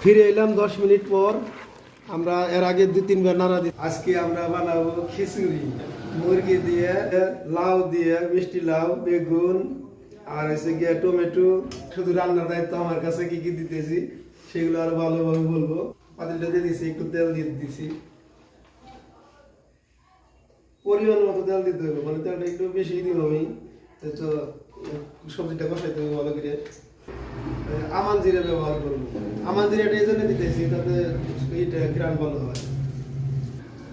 ফিরে এলাম 10 মিনিট পর। আমরা এর আগে 2-3 বার নাড়া দিই। আজকে আমরা বানাবো খিচুড়ি মুরগি দিয়ে, লাউ দিয়ে, মিষ্টি লাউ, বেগুন আর এসে গিয়ে টমেটো। শুধু রান্নার দায়িত্ব আমার কাছে, কি কি দিতেছি সেগুলো আরো ভালোভাবে বলবো। পাতিলটা দিয়ে দিছি, একটু তেল দিয়ে দিছি, পরিমাণ মতো তেল দিতে হবে, মানে তেলটা একটু বেশি দিব আমি। তো সবজিটা কষাইতে হবে ভালো করে। আমান জিরা ব্যবহার করবো। আমান জিরাটা এই জন্য দিতেছি তাতে এইটা গ্রাম ভালো হয়।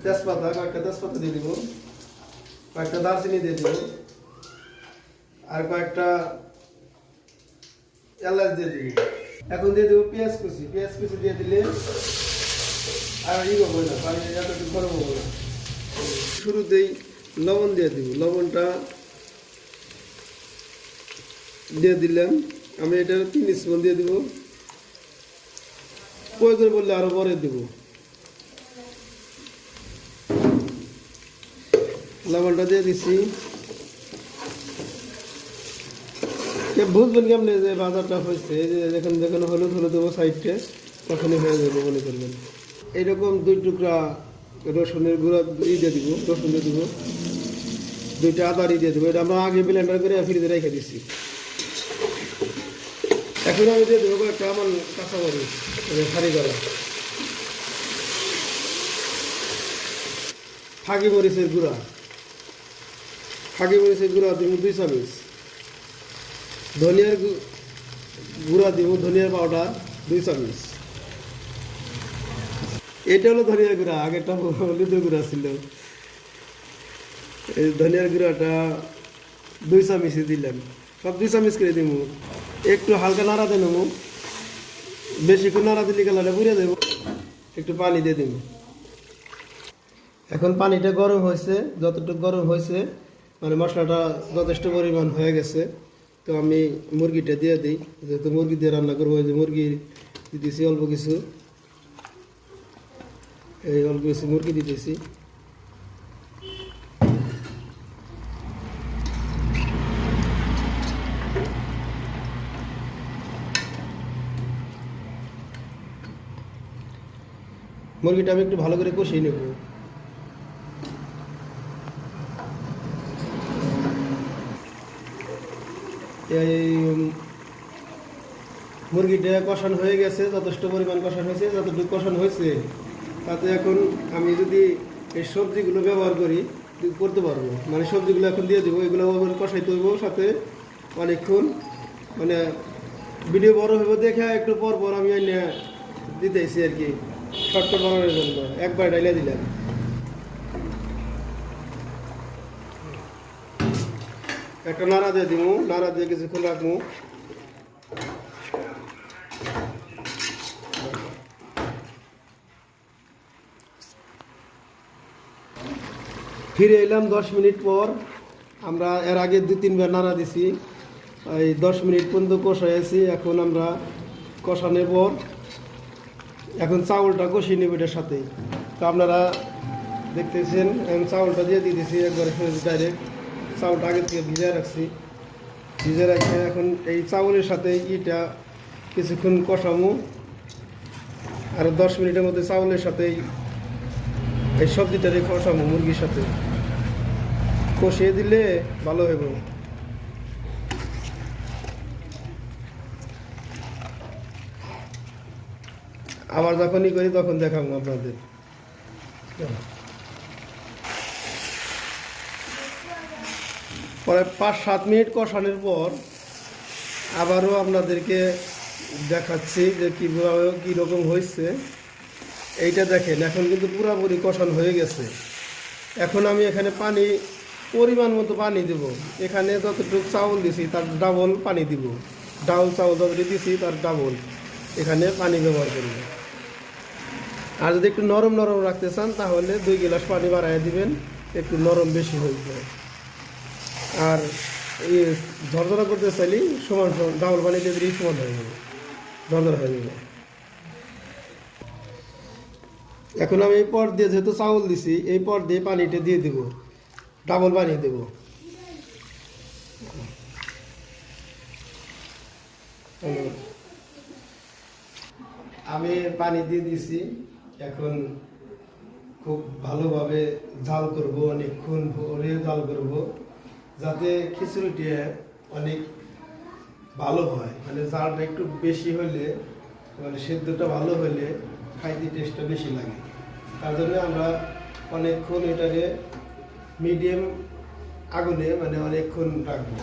তেজপাতা, কয়েকটা তেজপাতা দিয়ে দিব, কয়েকটা দারচিনি দিয়ে দিব, আর কয়েকটা এলাচ দিয়ে দিব। এখন দিয়ে দেবো পেঁয়াজ কুচি। পেঁয়াজ কুচি দিয়ে দিলে আর হবে না, পানি এতটুকু গরম হবে না। শুরুতেই লবণ দিয়ে দিব। লবণটা দিয়ে দিলাম আমি, এটা 3 স্পুন দিয়ে দিব, প্রয়োজন বললে আরো পরে দেব। লবণটা দিয়ে দিচ্ছি। বুঝবেন কেমন যে বাজারটা হয়েছে, এই যে যেখানে হলুদ হলুদ দেবো সাইডে, তখনই হয়ে যাবে মনে করবেন। এইরকম 2 টুকরা রসুনের গুঁড়া দিয়ে দিব, রসুন দিয়ে দিব, 2টা আদা দিয়ে দেবো। এটা আমরা আগে ব্লেন্ডার করে ফ্রিজে রেখে দিচ্ছি। এখন আমি দিয়ে দেবো একটা আমার কাঁচামরিচ ফাঁড়ি করা, ফাঁকি মরিচের গুঁড়া। ফাঁকি মরিচের গুঁড়া দিব 2 চামচ। ধনিয়ার গুঁড়া দিব, ধনিয়ার পাউডার 2 চামচ। এটা হলো ধনিয়ার গুঁড়া, আগেরটা হলুদের গুঁড়া ছিল। এই ধনিয়ার গুঁড়াটা 2 চামচ দিলাম, সব 2 চামচ করে দিব। একটু হালকা নাড়া দিয়ে নেবো, বেশিক্ষণ নাড়া দিলে কালারটা পুড়ে দেবো। একটু পানি দিয়ে দেব। এখন পানিটা গরম হয়েছে, যতটুকু গরম হয়েছে মানে মশলাটা যথেষ্ট পরিমাণ হয়ে গেছে। তো আমি মুরগিটা দিয়ে দিই, যেহেতু মুরগি দিয়ে রান্না করবো। যে মুরগি দিতেছি অল্প কিছু, এই অল্প কিছু মুরগি দিতেছি। মুরগিটা আমি একটু ভালো করে কষিয়ে নেব। এই মুরগিটা কষানো হয়ে গেছে, যথেষ্ট পরিমাণ কষানো হয়েছে। যতটুকু কষানো হয়েছে তাতে এখন আমি যদি এই সবজিগুলো ব্যবহার করতে পারবো, মানে সবজিগুলো এখন দিয়ে দেবো। এগুলো কষাইতে হইব সাথে অনেকক্ষণ, মানে ভিডিও বড় হইব দেখে একটু পর পর আমি দিতেছি আর কি, শর্টকাট বানানোর জন্য। একবার ডাইলে দিলাম। একটা নাড়া দিয়ে দিব, নাড়া দিয়ে কিছুক্ষণ রাখবো। ফিরে এলাম 10 মিনিট পর। আমরা এর আগে 2-3 বার নাড়া দিছি, এই 10 মিনিট পর্যন্ত কষাইছি। এখন আমরা কষানোর পর এখন চাউলটা কষিয়ে নেব এটার সাথেই। তো আপনারা দেখতেছেন এখন চাউলটা দিয়ে দিতেছি একবারে ডাইরেক্ট। চাউলটা আগে থেকে ভিজে রাখছি, ভিজে রাখছে। এখন এই চাউলের সাথে ইটা কিছুক্ষণ কষামো, আর 10 মিনিটের মধ্যে চাউলের সাথেই এই সবজিটারে কষামো। মুরগির সাথে কষিয়ে দিলে ভালো হবে। আবার যখনই করি তখন দেখাবো আপনাদের। পরে 5-7 মিনিট কষানোর পর আবারও আপনাদেরকে দেখাচ্ছি যে কীভাবে কীরকম হয়েছে। এইটা দেখেন, এখন কিন্তু পুরোপুরি কষানো হয়ে গেছে। এখন আমি এখানে পানি, পরিমাণ মতো পানি দেব। এখানে যতটুকু চাউল দিছি তার ডাবল পানি দিব। ডাউল চাউল যতটুকু দিছি তার ডাবল এখানে পানি ব্যবহার করব। আর যদি একটু নরম নরম রাখতে চান তাহলে 2 গ্লাস পানি বাড়াই দিবেন, একটু নরম বেশি হয়ে যায়। আর এই ঝরঝরা করতে চাইলে সমান সমান ডাবল পানি দিয়ে দিলেই সমান হয়ে যাবে, ঝরঝরা হয়ে যাবে। এখন আমি এই পর দিয়ে, যেহেতু চাউল দিছি, এই পর দিয়ে পানিটা দিয়ে দেব, ডাবল পানি দেব। আমি পানি দিয়ে দিছি, এখন খুব ভালোভাবে জাল করব, অনেকক্ষণ ধরে জাল করব, যাতে খিচুড়িটি অনেক ভালো হয়। মানে জালটা একটু বেশি হলে, মানে সেদ্ধটা ভালো হলে খাইতে টেস্টটা বেশি লাগে। তার জন্য আমরা অনেকক্ষণ এটাকে মিডিয়াম আগুনে মানে অনেকক্ষণ রাখবো।